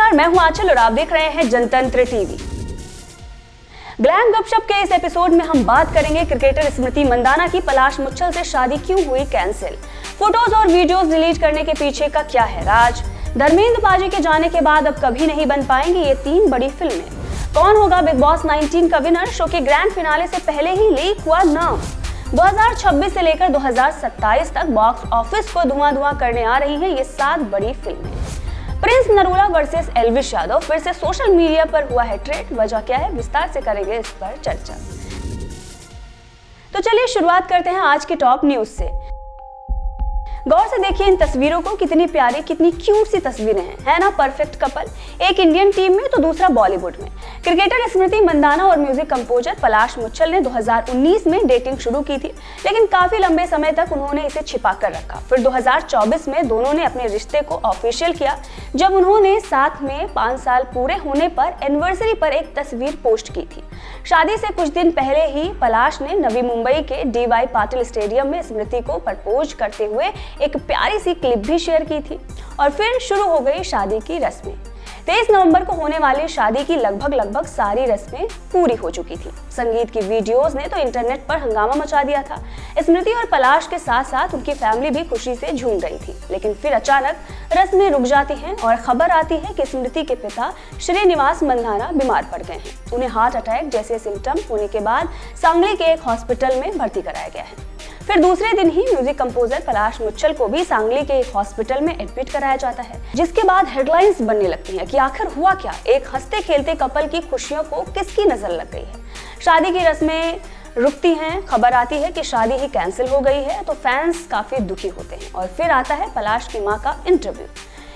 नमस्कार, मैं हूं आंचल और आप देख रहे हैं जनतंत्र टीवी। ग्लैम गपशप के इस एपिसोड में हम बात करेंगे क्रिकेटर स्मृति मंदाना की पलाश मुच्छल से शादी क्यों हुई कैंसिल, फोटोज और वीडियोस डिलीट करने के पीछे का क्या है राज, धर्मेंद्र पाजी के जाने के बाद अब कभी नहीं बन पाएंगी ये 3 बड़ी फिल्में, कौन होगा बिग बॉस 19 का विनर, शो के ग्रैंड फिनाले से पहले ही लीक हुआ नाम, 2026 से लेकर 2027 तक बॉक्स ऑफिस को धुआं करने आ रही हैं ये 7 बड़ी फिल्में। प्रिंस नरूला वर्सेस एल्विश यादव फिर से सोशल मीडिया पर हुआ है ट्रेंड, वजह क्या है विस्तार से करेंगे इस पर चर्चा। तो चलिए शुरुआत करते हैं आज के टॉप न्यूज से। गौर से देखिए इन तस्वीरों को, कितनी प्यारी कितनी क्यूट सी तस्वीरें हैं, है ना परफेक्ट कपल, एक इंडियन टीम में तो दूसरा बॉलीवुड में। क्रिकेटर स्मृति मंदाना और म्यूजिक कंपोजर पलाश मुच्छल ने 2019 में डेटिंग शुरू की थी, लेकिन काफी लंबे समय तक उन्होंने इसे छिपा कर रखा। फिर 2024 में दोनों ने अपने रिश्ते को ऑफिशियल किया जब उन्होंने साथ में 5 साल पूरे होने पर एनिवर्सरी पर एक तस्वीर पोस्ट की थी। शादी से कुछ दिन पहले ही पलाश ने नवी मुंबई के DY पाटिल स्टेडियम में स्मृति को प्रपोज करते हुए एक प्यारी सी क्लिप भी शेयर की थी और फिर शुरू हो गई शादी की रस्में। 23 नवंबर को होने वाली शादी की लगभग सारी रस्में पूरी हो चुकी थी। संगीत की वीडियोस ने तो इंटरनेट पर हंगामा मचा दिया था। स्मृति और पलाश के साथ साथ उनकी फैमिली भी खुशी से झूम रही थी, लेकिन फिर अचानक रस्में रुक जाती हैं और खबर आती है कि स्मृति के पिता श्रीनिवास मंदाना बीमार पड़ गए हैं। उन्हें हार्ट अटैक जैसे सिम्टम होने के बाद सांगली के एक हॉस्पिटल में भर्ती कराया गया है। फिर दूसरे दिन ही म्यूजिक कंपोजर पलाश मुच्छल को भी सांगली के एक हॉस्पिटल में एडमिट कराया जाता है, जिसके बाद हेडलाइंस बनने लगती हैं कि आखिर हुआ क्या, एक हंसते खेलते कपल की खुशियों को किसकी नजर लग गई है। शादी की रस्में रुकती हैं, खबर आती है कि शादी ही कैंसिल हो गई है तो फैंस काफी दुखी होते हैं और फिर आता है पलाश की मां का इंटरव्यू।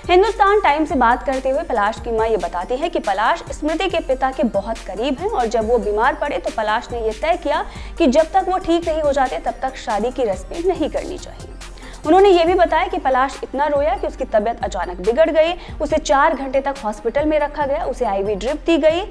हिंदुस्तान टाइम्स से बात करते हुए पलाश की मां ये बताती है कि पलाश स्मृति के पिता के बहुत करीब हैं और जब वो बीमार पड़े तो पलाश ने ये तय किया कि जब तक वो ठीक नहीं हो जाते तब तक शादी की रस्में नहीं करनी चाहिए। उन्होंने ये भी बताया कि पलाश इतना रोया कि उसकी तबीयत अचानक बिगड़ गई, उसे 4 घंटे तक हॉस्पिटल में रखा गया, उसे IV ड्रिप दी गई,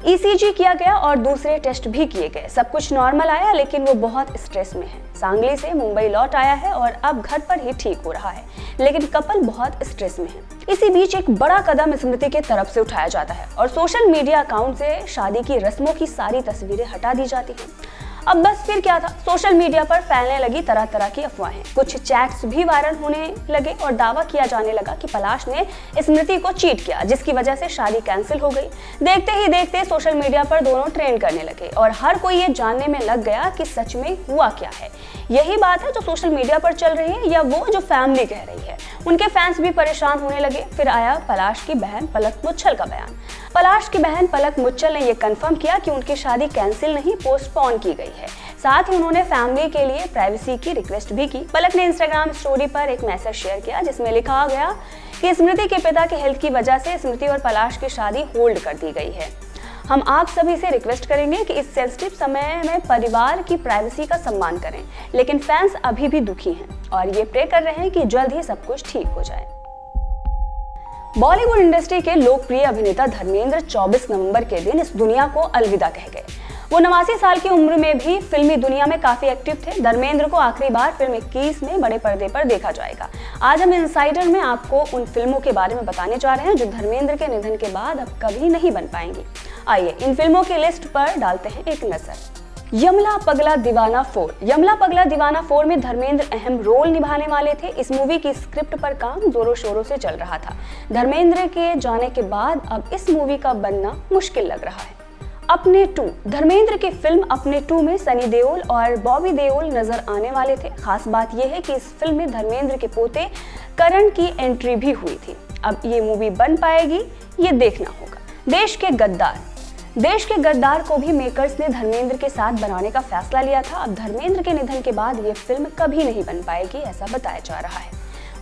ECG किया गया और दूसरे टेस्ट भी किए गए। सब कुछ नॉर्मल आया, लेकिन वो बहुत स्ट्रेस में है। सांगली से मुंबई लौट आया है और अब घर पर ही ठीक हो रहा है, लेकिन कपल बहुत स्ट्रेस में है। इसी बीच एक बड़ा कदम स्मृति के तरफ से उठाया जाता है और सोशल मीडिया अकाउंट से शादी की रस्मों की सारी तस्वीरें हटा दी जाती हैं। अब बस फिर क्या था, सोशल मीडिया पर फैलने लगी तरह तरह की अफवाहें, कुछ चैट्स भी वायरल होने लगे और दावा किया जाने लगा कि पलाश ने स्मृति को चीट किया, जिसकी वजह से शादी कैंसिल हो गई। देखते ही देखते सोशल मीडिया पर दोनों ट्रेंड करने लगे और हर कोई ये जानने में लग गया कि सच में हुआ क्या है। यही बात है जो सोशल मीडिया पर चल रही है या वो जो फैमिली कह रही है। उनके फैंस भी परेशान होने लगे। फिर आया पलाश की बहन पलक मुच्छल का बयान। पलाश की बहन पलक मुच्छल ने यह कंफर्म किया कि उनकी शादी कैंसिल नहीं पोस्टपोन की गई है। साथ ही उन्होंने फैमिली के लिए प्राइवेसी की रिक्वेस्ट भी की। पलक ने इंस्टाग्राम स्टोरी पर एक मैसेज शेयर किया जिसमें लिखा गया कि स्मृति के पिता के हेल्थ की वजह से स्मृति और पलाश की शादी होल्ड कर दी गई है। हम आप सभी से रिक्वेस्ट करेंगे कि इस सेंसिटिव समय में परिवार की प्राइवेसी का सम्मान करें, लेकिन फैंस अभी भी दुखी हैं और ये प्रे कर रहे हैं कि जल्द ही सब कुछ ठीक हो जाए। बॉलीवुड इंडस्ट्री के लोकप्रिय अभिनेता धर्मेंद्र 24 नवंबर के दिन इस दुनिया को अलविदा कह गए। वो 89 साल की उम्र में भी फिल्मी दुनिया में काफी एक्टिव थे। धर्मेंद्र को आखिरी बार फिल्म 21 में बड़े पर्दे पर देखा जाएगा। आज हम इनसाइडर में आपको उन फिल्मों के बारे में बताने जा रहे हैं जो धर्मेंद्र के निधन के बाद अब कभी नहीं बन पाएंगी। आइए इन फिल्मों की लिस्ट पर डालते हैं एक नजर। यमला पगला दीवाना 4। यमला पगला दीवाना 4 में धर्मेंद्र अहम रोल निभाने वाले थे। इस मूवी की स्क्रिप्ट पर काम जोरों शोरों से चल रहा था। धर्मेंद्र के जाने के बाद अब इस मूवी का बनना मुश्किल लग रहा है। अपने 2। धर्मेंद्र की फिल्म अपने 2 में सनी देओल और बॉबी देओल नजर आने वाले थे। खास बात यह है कि इस फिल्म में धर्मेंद्र के पोते करण की एंट्री भी हुई थी। अब ये मूवी बन पाएगी ये देखना होगा। देश के गद्दार। देश के गद्दार को भी मेकर्स ने धर्मेंद्र के साथ बनाने का फैसला लिया था। अब धर्मेंद्र के निधन के बाद ये फिल्म कभी नहीं बन पाएगी ऐसा बताया जा रहा है।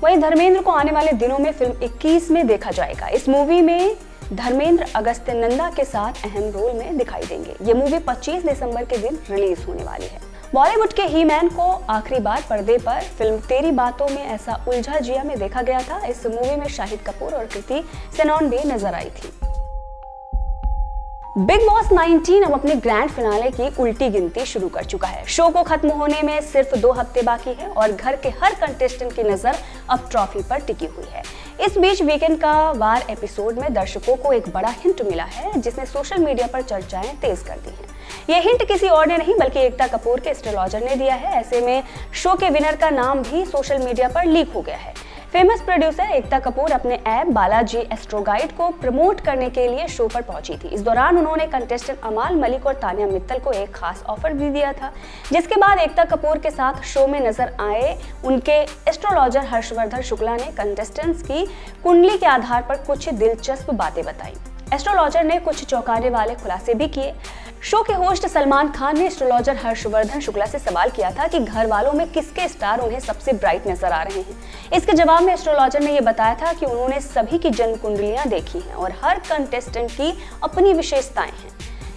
वहीं धर्मेंद्र को आने वाले दिनों में फिल्म 21 में देखा जाएगा। इस मूवी में धर्मेंद्र अगस्त्य नंदा के साथ अहम रोल में दिखाई देंगे। ये मूवी 25 दिसंबर के दिन रिलीज होने वाली है। बॉलीवुड के ही मैन को आखिरी बार पर्दे पर फिल्म तेरी बातों में ऐसा उलझा जिया में देखा गया था। इस मूवी में शाहिद कपूर और कृति सेनन भी नजर आई थी। बिग बॉस 19 अब अपने ग्रैंड फिनाले की उल्टी गिनती शुरू कर चुका है। शो को खत्म होने में सिर्फ 2 हफ्ते बाकी है और घर के हर कंटेस्टेंट की नजर अब ट्रॉफी पर टिकी हुई है। इस बीच वीकेंड का वार एपिसोड में दर्शकों को एक बड़ा हिंट मिला है जिसने सोशल मीडिया पर चर्चाएं तेज कर दी हैं। यह हिंट किसी और ने नहीं बल्कि एकता कपूर के एस्ट्रोलॉजर ने दिया है। ऐसे में शो के विनर का नाम भी सोशल मीडिया पर लीक हो गया है। फेमस प्रोड्यूसर एकता कपूर अपने ऐप बालाजी एस्ट्रो गाइड को प्रमोट करने के लिए शो पर पहुंची थी। इस दौरान उन्होंने कंटेस्टेंट अमाल मलिक और तानिया मित्तल को एक खास ऑफर भी दिया था, जिसके बाद एकता कपूर के साथ शो में नजर आए उनके एस्ट्रोलॉजर हर्षवर्धन शुक्ला ने कंटेस्टेंट्स की कुंडली के आधार पर कुछ दिलचस्प बातें बताई। एस्ट्रोलॉजर ने कुछ चौंकाने वाले खुलासे भी किए। शो के होस्ट सलमान खान ने एस्ट्रोलॉजर हर्षवर्धन शुक्ला से सवाल किया था कि घर वालों में किसके स्टार उन्हें सबसे ब्राइट नजर आ रहे हैं। इसके जवाब में एस्ट्रोलॉजर ने यह बताया था कि उन्होंने सभी की जन्म कुंडलियां देखी हैं और हर कंटेस्टेंट की अपनी विशेषताएं हैं।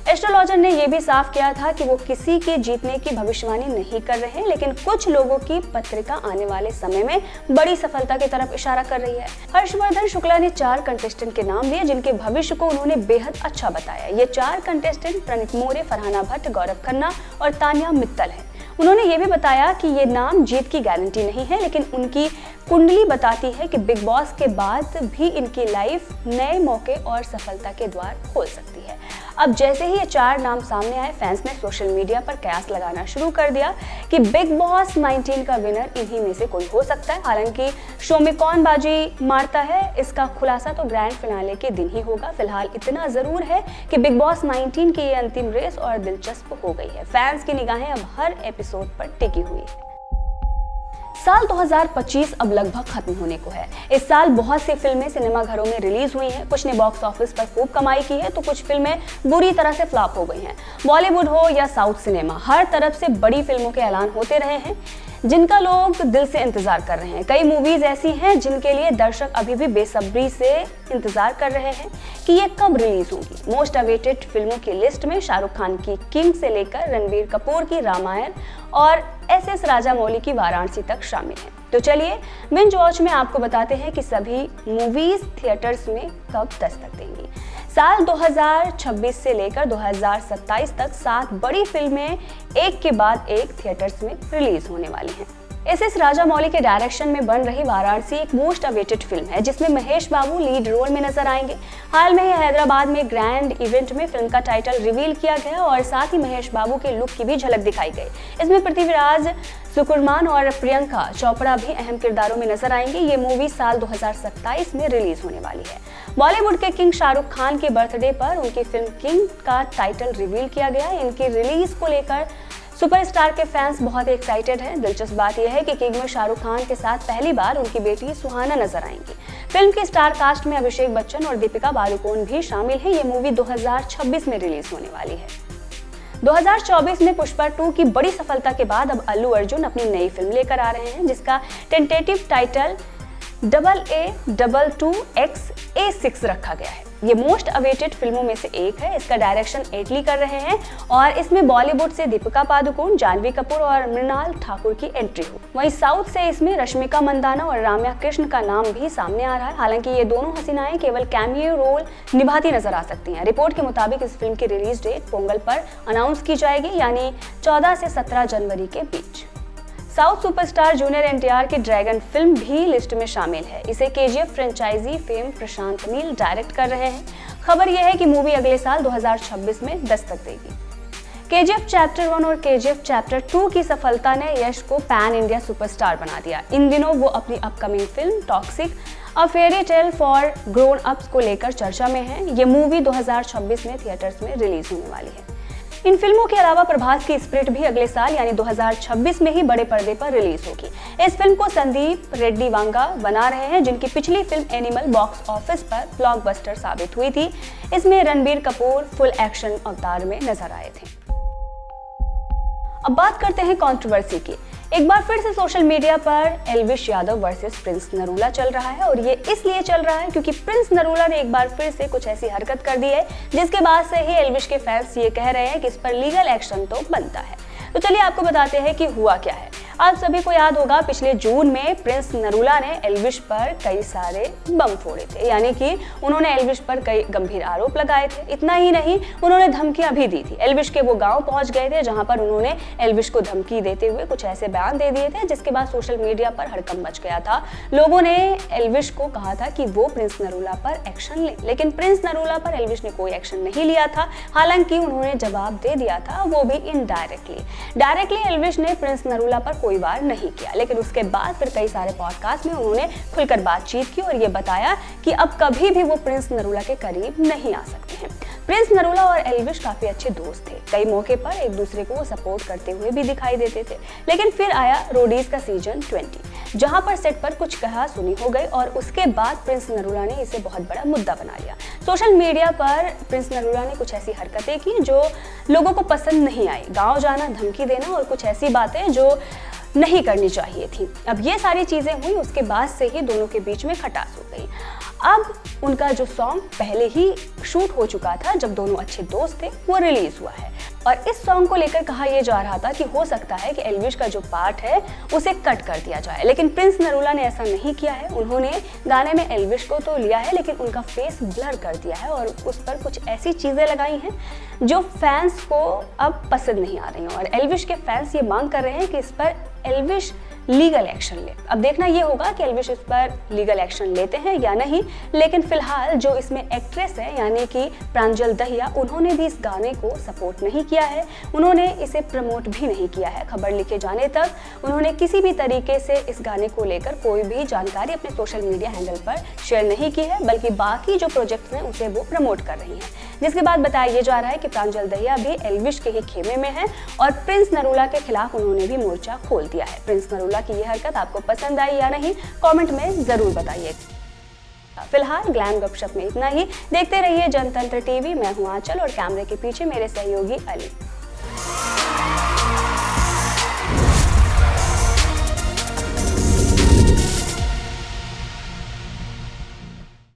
एस्ट्रोलॉजर ने यह भी साफ किया था कि वो किसी के जीतने की भविष्यवाणी नहीं कर रहे हैं, लेकिन कुछ लोगों की पत्रिका आने वाले समय में बड़ी सफलता की तरफ इशारा कर रही है। हर्षवर्धन शुक्ला ने 4 कंटेस्टेंट के नाम दिए जिनके भविष्य को उन्होंने बेहद अच्छा बताया। ये 4 कंटेस्टेंट प्रणीत मोरे, फरहाना भट्ट, गौरव खन्ना और तानिया मित्तल है। उन्होंने ये भी बताया कि ये नाम जीत की गारंटी नहीं है, लेकिन उनकी कुंडली बताती है कि बिग बॉस के बाद भी इनकी लाइफ नए मौके और सफलता के द्वार खोल सकती है। अब जैसे ही ये 4 नाम सामने आए, फैंस ने सोशल मीडिया पर कयास लगाना शुरू कर दिया कि बिग बॉस 19 का विनर इन्हीं में से कोई हो सकता है। हालांकि शो में कौन बाजी मारता है इसका खुलासा तो ग्रैंड फिनाले के दिन ही होगा। फिलहाल इतना जरूर है कि बिग बॉस 19 की ये अंतिम रेस और दिलचस्प हो गई है। फैंस की निगाहें अब हर एपिसोड पर टिकी हुई है। साल 2025 अब लगभग खत्म होने को है। इस साल बहुत सी फिल्में सिनेमाघरों में रिलीज हुई हैं। कुछ ने बॉक्स ऑफिस पर खूब कमाई की है तो कुछ फिल्में बुरी तरह से फ्लॉप हो गई हैं। बॉलीवुड हो या साउथ सिनेमा, हर तरफ से बड़ी फिल्मों के ऐलान होते रहे हैं जिनका लोग दिल से इंतजार कर रहे हैं। कई मूवीज ऐसी हैं जिनके लिए दर्शक अभी भी बेसब्री से इंतजार कर रहे हैं कि ये कब रिलीज होंगी। मोस्ट अवेटेड फिल्मों की लिस्ट में शाहरुख खान की किंग से लेकर रणबीर कपूर की रामायण और एस राजामौली की वाराणसी तक शामिल है। तो चलिए बिंज वॉच में आपको बताते हैं कि सभी मूवीज थिएटर्स में कब दस्तक देंगी। साल 2026 से लेकर 2027 तक 7 बड़ी फिल्में एक के बाद एक थिएटर्स में रिलीज होने वाली हैं। एस राजामौली के डायरेक्शन में बन रही वाराणसी एक मोस्ट अवेटेड फिल्म है जिसमें महेश बाबू लीड रोल में नजर आएंगे। हाल में ही हैदराबाद में ग्रैंड इवेंट में फिल्म का टाइटल रिवील किया गया और साथ ही महेश बाबू के लुक की भी झलक दिखाई गई। इसमें पृथ्वीराज सुकुरमान और प्रियंका चोपड़ा भी अहम किरदारों में नजर आएंगे। ये मूवी साल 2027 में रिलीज होने वाली है। बॉलीवुड के किंग शाहरुख खान के बर्थडे पर उनकी फिल्म किंग का टाइटल रिवील किया गया। इनकी रिलीज को लेकर सुपरस्टार के फैंस बहुत ही एक्साइटेड हैं। दिलचस्प बात यह है कि किंग में शाहरुख खान के साथ पहली बार उनकी बेटी सुहाना नजर आएंगी। फिल्म के स्टार कास्ट में अभिषेक बच्चन और दीपिका पादुकोण भी शामिल हैं। ये मूवी 2026 में रिलीज होने वाली है। 2024 में पुष्पा 2 की बड़ी सफलता के बाद अब अल्लू अर्जुन अपनी नई फिल्म लेकर आ रहे हैं जिसका टेंटेटिव टाइटल AA22X-A6 रखा गया है। ये मोस्ट अवेटेड फिल्मों में से एक है। इसका डायरेक्शन एटली कर रहे हैं और इसमें बॉलीवुड से दीपिका पादुकोण, जानवी कपूर और मृणाल ठाकुर की एंट्री हो। वहीं साउथ से इसमें रश्मिका मंदाना और राम्या कृष्ण का नाम भी सामने आ रहा है। हालांकि ये दोनों हसीनाएं केवल कैमियो रोल निभाती नजर आ सकती हैं। रिपोर्ट के मुताबिक इस फिल्म की रिलीज डेट पोंगल पर अनाउंस की जाएगी, यानी 14 से 17 जनवरी के बीच। साउथ सुपरस्टार जूनियर एनटीआर की ड्रैगन फिल्म भी लिस्ट में शामिल है। इसे KGF franchise fame Prashanth Neel direct कर रहे हैं। खबर यह है कि मूवी अगले साल 2026 में दस्तक देगी। केजीएफ चैप्टर 1 और केजीएफ चैप्टर 2 की सफलता ने यश को पैन इंडिया सुपरस्टार बना दिया। इन दिनों वो अपनी upcoming film Toxic a fairy tale for grown ups को लेकर चर्चा में है। ये मूवी 2026 में थिएटर्स में रिलीज होने वाली है। इन फिल्मों के अलावा प्रभास की स्प्रिट भी अगले साल यानी 2026 में ही बड़े पर्दे पर रिलीज होगी। इस फिल्म को संदीप रेड्डी वांगा बना रहे हैं जिनकी पिछली फिल्म एनिमल बॉक्स ऑफिस पर ब्लॉकबस्टर साबित हुई थी। इसमें रणबीर कपूर फुल एक्शन अवतार में नजर आए थे। अब बात करते हैं कंट्रोवर्सी की। एक बार फिर से सोशल मीडिया पर एल्विश यादव वर्सेस प्रिंस नरूला चल रहा है और ये इसलिए चल रहा है क्योंकि प्रिंस नरूला ने एक बार फिर से कुछ ऐसी हरकत कर दी है जिसके बाद से ही एल्विश के फैंस ये कह रहे हैं कि इस पर लीगल एक्शन तो बनता है। तो चलिए आपको बताते हैं कि हुआ क्या है। आप सभी को याद होगा पिछले जून में प्रिंस नरूला ने एल्विश पर कई सारे बम फोड़े थे, यानी कि उन्होंने एल्विश पर कई गंभीर आरोप लगाए थे। इतना ही नहीं, उन्होंने धमकियां भी दी थी। एल्विश के वो गांव पहुंच गए थे जहां पर उन्होंने एल्विश को धमकी देते हुए कुछ ऐसे बयान दे दिए थे, जिसके बाद सोशल मीडिया पर हड़कंप मच गया था। लोगों ने एल्विश को कहा था कि वो प्रिंस नरूला पर एक्शन ले, लेकिन प्रिंस नरूला पर एल्विश ने कोई एक्शन नहीं लिया था। हालांकि उन्होंने जवाब दे दिया था, वो भी डायरेक्टली एल्विश ने प्रिंस नरूला पर कोई वार नहीं किया, लेकिन उसके बाद फिर कई सारे पॉडकास्ट में उन्होंने खुलकर बातचीत की और ये बताया कि अब कभी भी वो प्रिंस नरूला के करीब नहीं आ सकते हैं। प्रिंस नरूला और एल्विश काफी अच्छे दोस्त थे। कई मौके पर एक दूसरे को सपोर्ट करते हुए भी दिखाई देते थे। लेकिन फिर आया रोडीज का सीजन 20, जहां पर सेट पर कुछ कहा सुनी हो गई और उसके बाद प्रिंस नरूला ने इसे बहुत बड़ा मुद्दा बना लिया। सोशल मीडिया पर प्रिंस नरूला ने कुछ ऐसी हरकतें की जो लोगों को पसंद नहीं आई। गाँव जाना, धमकी देना और कुछ ऐसी बातें जो नहीं करनी चाहिए थी। अब ये सारी चीजें हुई, उसके बाद से ही दोनों के बीच में खटास हो गई। अब उनका जो सॉन्ग पहले ही शूट हो चुका था, जब दोनों अच्छे दोस्त थे, वो रिलीज हुआ है और इस सॉन्ग को लेकर कहा यह जा रहा था कि हो सकता है कि एल्विश का जो पार्ट है उसे कट कर दिया जाए, लेकिन प्रिंस नरूला ने ऐसा नहीं किया है। उन्होंने गाने में एल्विश को तो लिया है, लेकिन उनका फेस ब्लर कर दिया है और उस पर कुछ ऐसी चीजें लगाई हैं जो फैंस को अब पसंद नहीं आ रही हैं और एल्विश के फैंस ये मांग कर रहे हैं कि इस पर एल्विश लीगल एक्शन ले। अब देखना ये होगा कि एल्विश इस पर लीगल एक्शन लेते हैं या नहीं, लेकिन फिलहाल जो इसमें एक्ट्रेस है यानी कि प्रांजल दहिया, उन्होंने भी इस गाने को सपोर्ट नहीं किया है, उन्होंने इसे प्रमोट भी नहीं किया है। खबर लिखे जाने तक उन्होंने किसी भी तरीके से इस गाने को लेकर कोई भी जानकारी अपने सोशल मीडिया हैंडल पर शेयर नहीं की है, बल्कि बाकी जो प्रोजेक्ट्स हैं उसे वो प्रमोट कर रही हैं। जिसके बाद बताया जा रहा है कि प्रांजल दहिया भी एल्विश के ही खेमे में है और प्रिंस नरूला के खिलाफ उन्होंने भी मोर्चा खोल दिया है। प्रिंस नरूला की यह हरकत आपको पसंद आई या नहीं, कमेंट में जरूर बताइए। फिलहाल ग्लैम गपशप में इतना ही। देखते रहिए जनतंत्र टीवी। मैं हूं आंचल और कैमरे के पीछे मेरे सहयोगी अली।